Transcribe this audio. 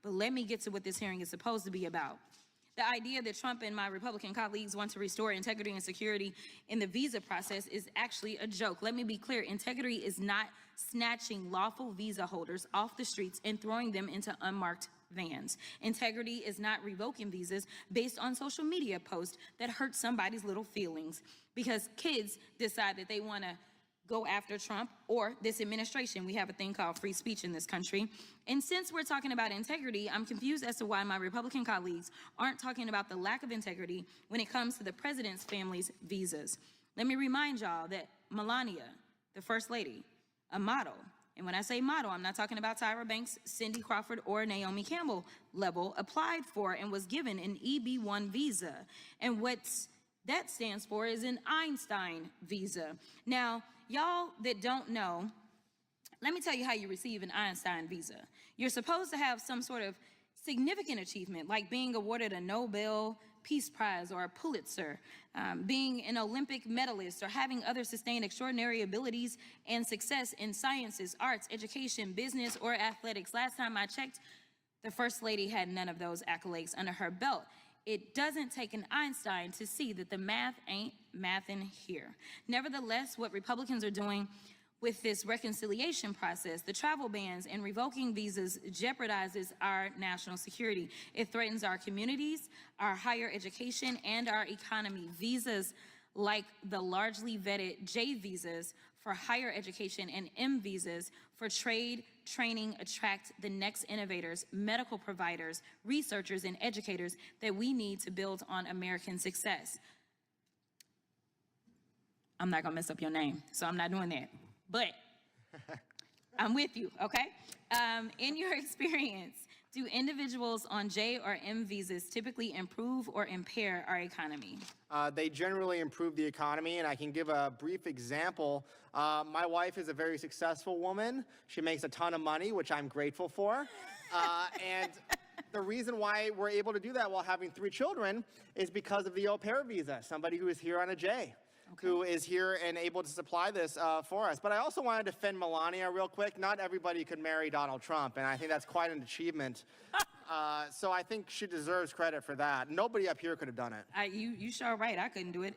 But let me get to what this hearing is supposed to be about. The idea that Trump and my Republican colleagues want to restore integrity and security in the visa process is actually a joke. Let me be clear, integrity is not snatching lawful visa holders off the streets and throwing them into unmarked vans. Integrity is not revoking visas based on social media posts that hurt somebody's little feelings because kids decide that they want to go after Trump or this administration. We have a thing called free speech in this country. And since we're talking about integrity, I'm confused as to why my Republican colleagues aren't talking about the lack of integrity when it comes to the president's family's visas. Let me remind y'all that Melania, the first lady, a model, and when I say model, I'm not talking about Tyra Banks, Cindy Crawford, or Naomi Campbell level, applied for and was given an EB-1 visa. And what's that stands for is an Einstein visa. Now, y'all that don't know, let me tell you how you receive an Einstein visa. You're supposed to have some sort of significant achievement, like being awarded a Nobel Peace Prize or a Pulitzer, being an Olympic medalist, or having other sustained extraordinary abilities and success in sciences, arts, education, business, or athletics. Last time I checked, the First Lady had none of those accolades under her belt. It doesn't take an Einstein to see that the math ain't mathin' here. Nevertheless, what Republicans are doing with this reconciliation process, the travel bans and revoking visas, jeopardizes our national security. It threatens our communities, our higher education, and our economy. Visas like the largely vetted J visas for higher education and M visas for trade, training, attract the next innovators, medical providers, researchers, and educators that we need to build on American success. I'm not gonna mess up your name, so I'm not doing that, but I'm with you, okay? In your experience, do individuals on J or M visas typically improve or impair our economy? They generally improve the economy, and I can give a brief example. My wife is a very successful woman. She makes a ton of money, which I'm grateful for. And the reason why we're able to do that while having 3 children is because of the au pair visa, somebody who is here on a J. Okay. Who is here and able to supply this for us. But I also want to defend Melania real quick. Not everybody could marry Donald Trump, and I think that's quite an achievement. So I think she deserves credit for that. Nobody up here could have done it. You sure right. I couldn't do it.